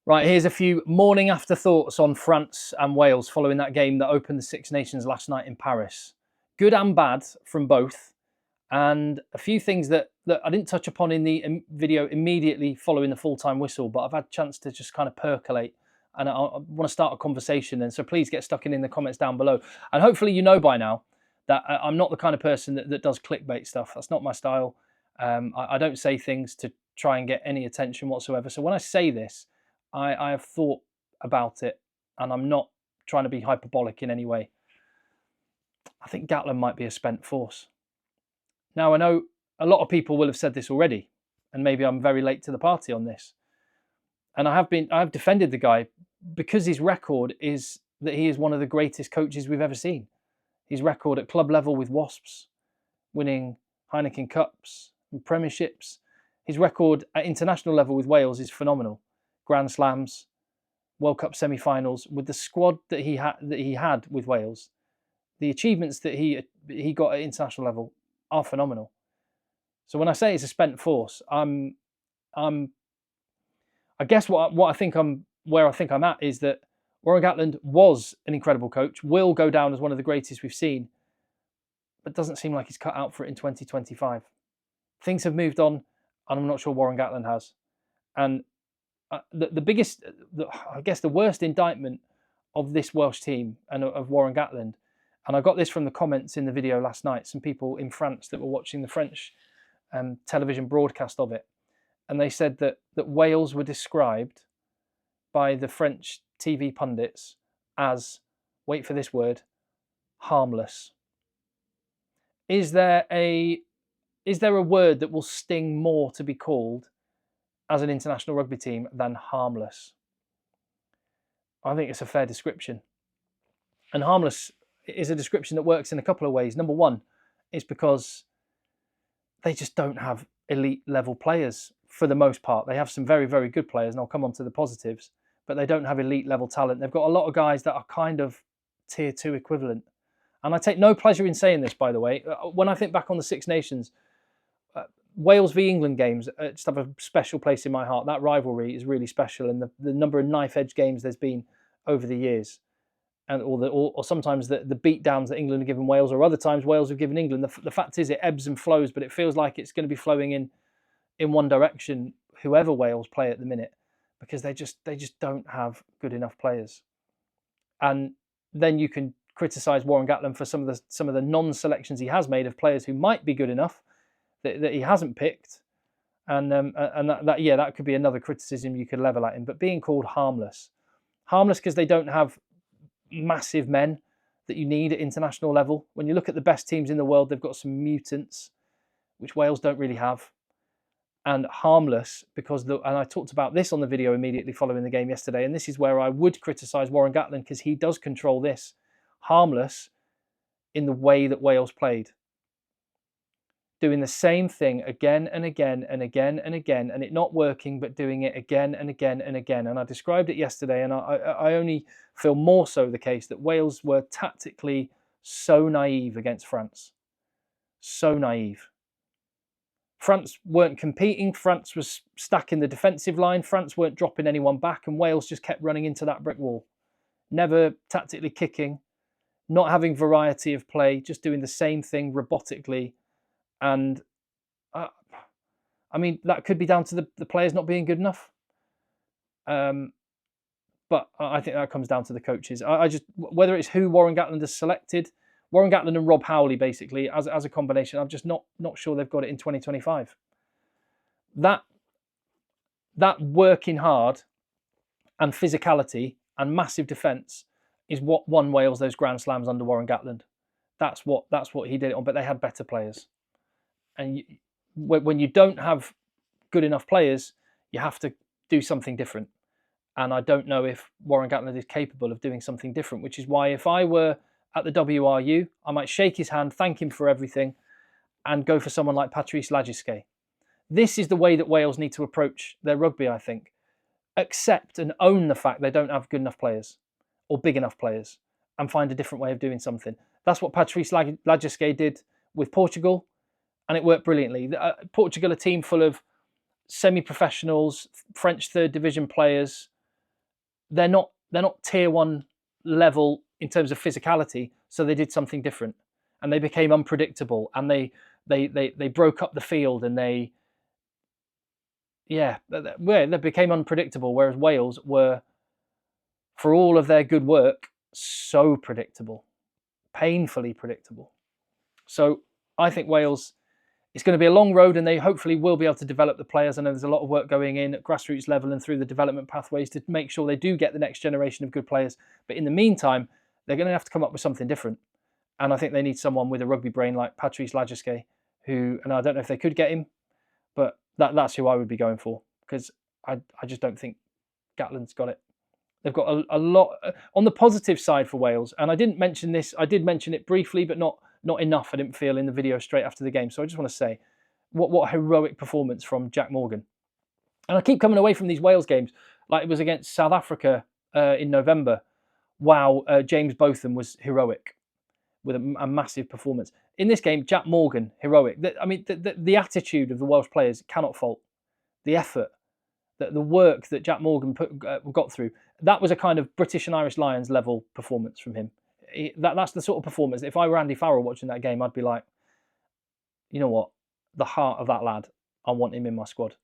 Right, here's a few morning afterthoughts on France and Wales following that game that opened the Six Nations last night in Paris. Good and bad from both, and a few things that I didn't touch upon in the video immediately following the full-time whistle, but I've had a chance to just kind of percolate, and I want to start a conversation. And so please get stuck in the comments down below. And hopefully you know by now that I'm not the kind of person that does clickbait stuff. That's not my style. I don't say things to try and get any attention whatsoever. So when I say this, I have thought about it, and I'm not trying to be hyperbolic in any way. I think Gatland might be a spent force. Now, I know a lot of people will have said this already, and maybe I'm very late to the party on this. And I've defended the guy because his record is that he is one of the greatest coaches we've ever seen. His record at club level with Wasps, winning Heineken Cups and Premierships. His record at international level with Wales is phenomenal. Grand Slams, World Cup semi-finals, with the squad that he had with Wales. The achievements that he got at international level are phenomenal. So when I say it's a spent force, I guess where I think I'm at is that Warren Gatland was an incredible coach, will go down as one of the greatest we've seen, but doesn't seem like he's cut out for it in 2025. Things have moved on, and I'm not sure Warren Gatland has. And the biggest, I guess the worst indictment of this Welsh team and of Warren Gatland, and I got this from the comments in the video last night, some people in France that were watching the French television broadcast of it, and they said that Wales were described by the French TV pundits as, wait for this word, harmless. Is there a word that will sting more to be called as an international rugby team than harmless? I think it's a fair description. And harmless is a description that works in a couple of ways. Number one is because they just don't have elite level players for the most part. They have some very, very good players, and I'll come on to the positives, but they don't have elite level talent. They've got a lot of guys that are kind of tier 2 equivalent. And I take no pleasure in saying this, by the way. When I think back on the Six Nations, Wales v England games just have a special place in my heart. That rivalry is really special, and the number of knife-edge games there's been over the years, and or sometimes the beatdowns that England have given Wales, or other times Wales have given England. The fact is, it ebbs and flows, but it feels like it's going to be flowing in one direction, whoever Wales play at the minute, because they just don't have good enough players. And then you can criticise Warren Gatland for some of the non-selections he has made of players who might be good enough that he hasn't picked, and that could be another criticism you could level at him. But being called harmless because they don't have massive men that you need at international level. When you look at the best teams in the world, they've got some mutants, which Wales don't really have. And harmless because and I talked about this on the video immediately following the game yesterday, and this is where I would criticise Warren Gatland because he does control this. Harmless in the way that Wales played, doing the same thing again and again and again and again, and it not working, but doing it again and again and again. And I described it yesterday, and I only feel more so the case that Wales were tactically so naive against France. So naive. France weren't competing. France was stacking the defensive line. France weren't dropping anyone back, and Wales just kept running into that brick wall. Never tactically kicking, not having variety of play, just doing the same thing robotically. And I mean, that could be down to the players not being good enough. But I think that comes down to the coaches. I just, whether it's who Warren Gatland has selected, Warren Gatland and Rob Howley, basically, as a combination, I'm just not sure they've got it in 2025. That working hard and physicality and massive defence is what won Wales those Grand Slams under Warren Gatland. That's what he did it on, but they had better players. And when you don't have good enough players, you have to do something different. And I don't know if Warren Gatland is capable of doing something different, which is why if I were at the WRU, I might shake his hand, thank him for everything, and go for someone like Patrice Lagisquet. This is the way that Wales need to approach their rugby, I think. Accept and own the fact they don't have good enough players or big enough players, and find a different way of doing something. That's what Patrice Lagisquet did with Portugal, and it worked brilliantly. Portugal, a team full of semi-professionals, French third division players, they're not tier one level in terms of physicality, so they did something different, and they became unpredictable, and they broke up the field, and they became unpredictable, whereas Wales were, for all of their good work, so predictable, painfully predictable. So I think Wales, it's going to be a long road, and they hopefully will be able to develop the players. I know there's a lot of work going in at grassroots level and through the development pathways to make sure they do get the next generation of good players. But in the meantime, they're going to have to come up with something different. And I think they need someone with a rugby brain like Patrice Lagisquet, who, and I don't know if they could get him, but that's who I would be going for, because I just don't think Gatland's got it. They've got a lot on the positive side for Wales, and I didn't mention this. I did mention it briefly, but not enough. I didn't feel in the video straight after the game. So I just want to say, what a heroic performance from Jack Morgan. And I keep coming away from these Wales games like it was against South Africa in November. Wow, James Botham was heroic with a massive performance. In this game, Jack Morgan, heroic. I mean, the attitude of the Welsh players cannot fault. The effort, the work that Jack Morgan got through, that was a kind of British and Irish Lions level performance from him. That's the sort of performance that if I were Andy Farrell watching that game, I'd be like, you know what? The heart of that lad, I want him in my squad.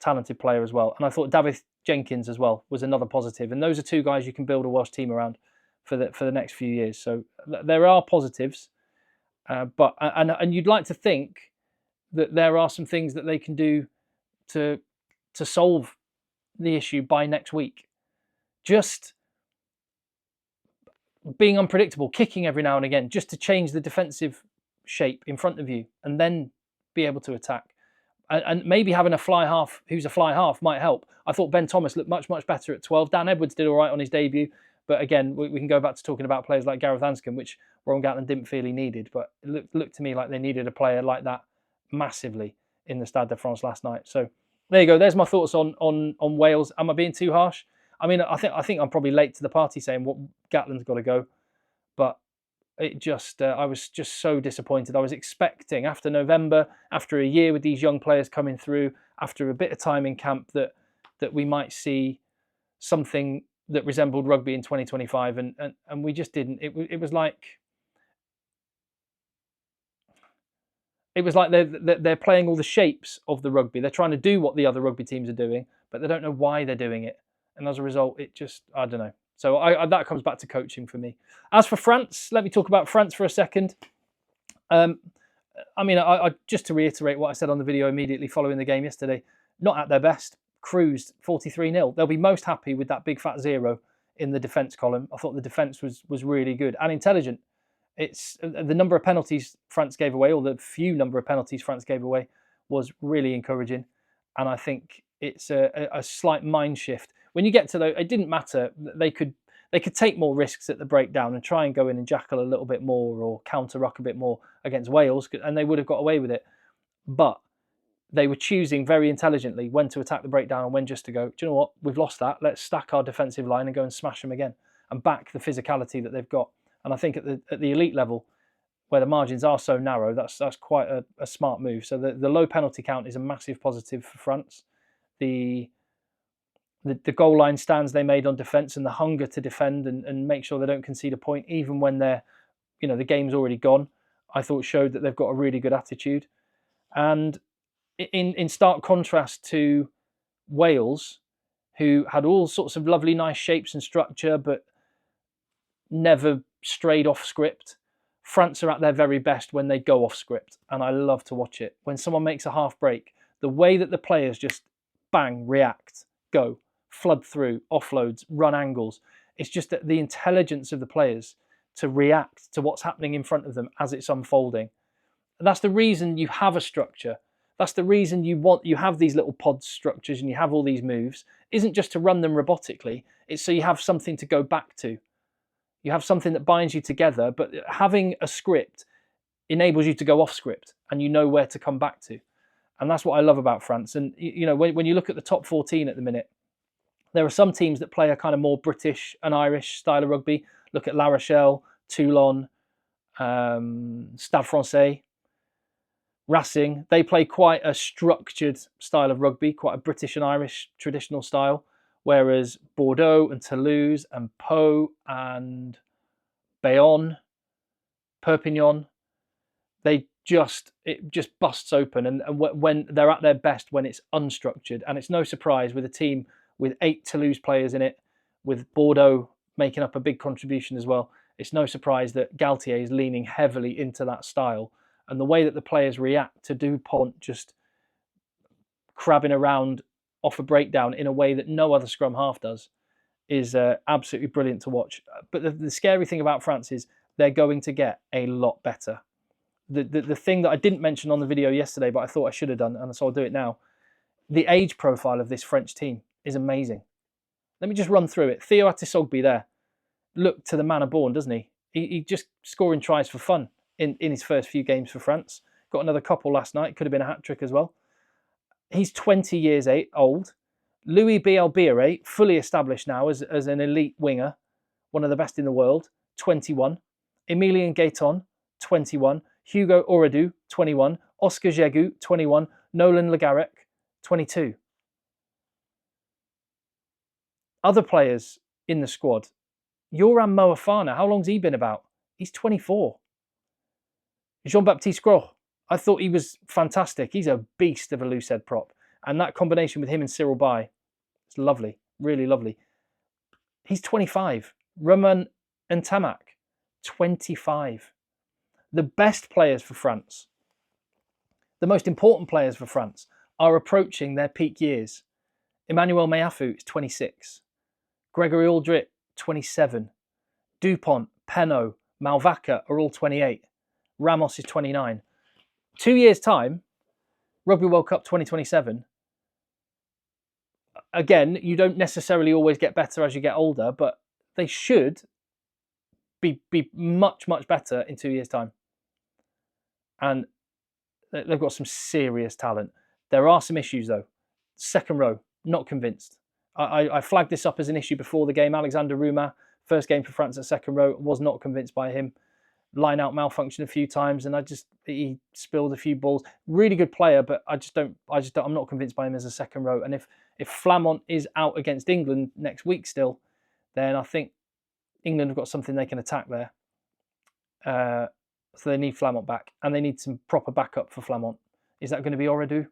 Talented player as well. And I thought David Jenkins as well was another positive. And those are two guys you can build a Welsh team around for the next few years. So there are positives, but you'd like to think that there are some things that they can do to solve the issue by next week. Just being unpredictable, kicking every now and again, just to change the defensive shape in front of you, and then be able to attack. And maybe having a fly half who's a fly half might help. I thought Ben Thomas looked much better at 12. Dan Edwards did all right on his debut, but again, we can go back to talking about players like Gareth Anscombe, which Warren Gatland didn't feel he needed, but it looked to me like they needed a player like that massively in the Stade de France last night. So there you go. There's my thoughts on Wales. Am I being too harsh? I mean, I think I'm probably late to the party saying what Gatland's got to go, but it just I was just so disappointed. I was expecting after November, after a year with these young players coming through, after a bit of time in camp, that we might see something that resembled rugby in 2025, and we just didn't. It was like they're playing all the shapes of the rugby. They're trying to do what the other rugby teams are doing, but they don't know why they're doing it. And as a result, it just, I don't know. So that comes back to coaching for me. As for France, let me talk about France for a second. I mean, I just to reiterate what I said on the video immediately following the game yesterday, not at their best, cruised 43-0. They'll be most happy with that big fat 0 in the defence column. I thought the defence was really good and intelligent. It's the number of penalties France gave away, or the few number of penalties France gave away, was really encouraging. And I think it's a slight mind shift. When you get to it didn't matter. They could take more risks at the breakdown and try and go in and jackal a little bit more or counter ruck a bit more against Wales, and they would have got away with it. But they were choosing very intelligently when to attack the breakdown and when just to go, do you know what? We've lost that. Let's stack our defensive line and go and smash them again and back the physicality that they've got. And I think at the elite level, where the margins are so narrow, that's quite a smart move. So the low penalty count is a massive positive for France. The goal line stands they made on defence and the hunger to defend and make sure they don't concede a point, even when the game's already gone, I thought showed that they've got a really good attitude. And in stark contrast to Wales, who had all sorts of lovely, nice shapes and structure, but never strayed off script, France are at their very best when they go off script. And I love to watch it. When someone makes a half break, the way that the players just bang, react, go, flood through, offloads, run angles. It's just that the intelligence of the players to react to what's happening in front of them as it's unfolding. And that's the reason you have a structure. That's the reason you have these little pod structures and you have all these moves. Isn't just to run them robotically. It's so you have something to go back to. You have something that binds you together, but having a script enables you to go off script and you know where to come back to. And that's what I love about France. And when you look at the top 14 at the minute, there are some teams that play a kind of more British and Irish style of rugby. Look at La Rochelle, Toulon, Stade Francais, Racing. They play quite a structured style of rugby, quite a British and Irish traditional style. Whereas Bordeaux and Toulouse and Pau and Bayonne, Perpignan, it just busts open. And when they're at their best, when it's unstructured. And it's no surprise with a team with 8 Toulouse players in it, with Bordeaux making up a big contribution as well. It's no surprise that Galtier is leaning heavily into that style. And the way that the players react to Dupont just crabbing around off a breakdown in a way that no other scrum half does is absolutely brilliant to watch. But the scary thing about France is they're going to get a lot better. The thing that I didn't mention on the video yesterday, but I thought I should have done, and so I'll do it now. The age profile of this French team is amazing. Let me just run through it. Theo Atisogbe there. Look to the manner born, doesn't he? He just scoring tries for fun in his first few games for France. Got another couple last night. Could have been a hat-trick as well. He's 20 years old. Louis Bielbiere, fully established now as an elite winger, one of the best in the world, 21. Emilien Gaiton, 21. Hugo Oredu, 21. Oscar Jegu, 21. Nolan Le Garrec, 22. Other players in the squad. Yoram Moafana, how long's he been about? He's 24. Jean-Baptiste Gros, I thought he was fantastic. He's a beast of a loose head prop. And that combination with him and Cyril Bay, it's lovely, really lovely. He's 25. Roman Ntamak, 25. The best players for France, the most important players for France, are approaching their peak years. Emmanuel Meafou is 26. Gregory Aldrit, 27. Dupont, Penaud, Malvaca are all 28. Ramos is 29. 2 years' time, Rugby World Cup 2027. Again, you don't necessarily always get better as you get older, but they should be much, much better in 2 years' time. And they've got some serious talent. There are some issues, though. Second row, not convinced. I flagged this up as an issue before the game. Alexander Roumain, first game for France at second row, was not convinced by him. Line out malfunction a few times, and he spilled a few balls. Really good player, but I'm not convinced by him as a second row. And if Flamont is out against England next week still, then I think England have got something they can attack there. So they need Flamont back, and they need some proper backup for Flamont. Is that going to be Oredu?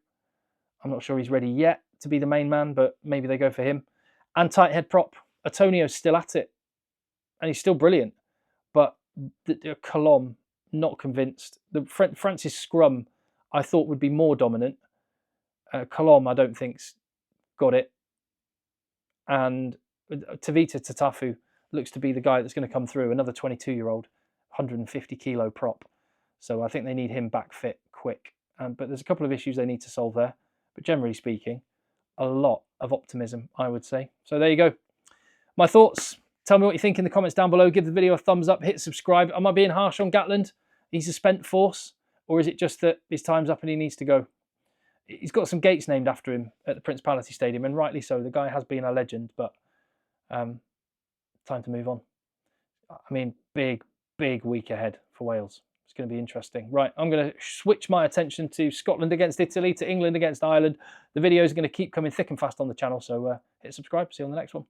I'm not sure he's ready yet to be the main man, but maybe they go for him. And tight head prop. Antonio's still at it, and he's still brilliant. But Colombe, not convinced. France's scrum, I thought would be more dominant. Colombe, I don't think's got it. And Tavita Tatafu looks to be the guy that's going to come through. Another 22-year-old, 150 kilo prop. So I think they need him back fit quick. But there's a couple of issues they need to solve there. But generally speaking, a lot of optimism, I would say. So there you go. My thoughts. Tell me what you think in the comments down below. Give the video a thumbs up. Hit subscribe. Am I being harsh on Gatland? He's a spent force? Or is it just that his time's up and he needs to go? He's got some gates named after him at the Principality Stadium, and rightly so. The guy has been a legend, but time to move on. I mean, big week ahead for Wales. It's going to be interesting. Right, I'm going to switch my attention to Scotland against Italy, to England against Ireland. The videos are going to keep coming thick and fast on the channel, so hit subscribe. See you on the next one.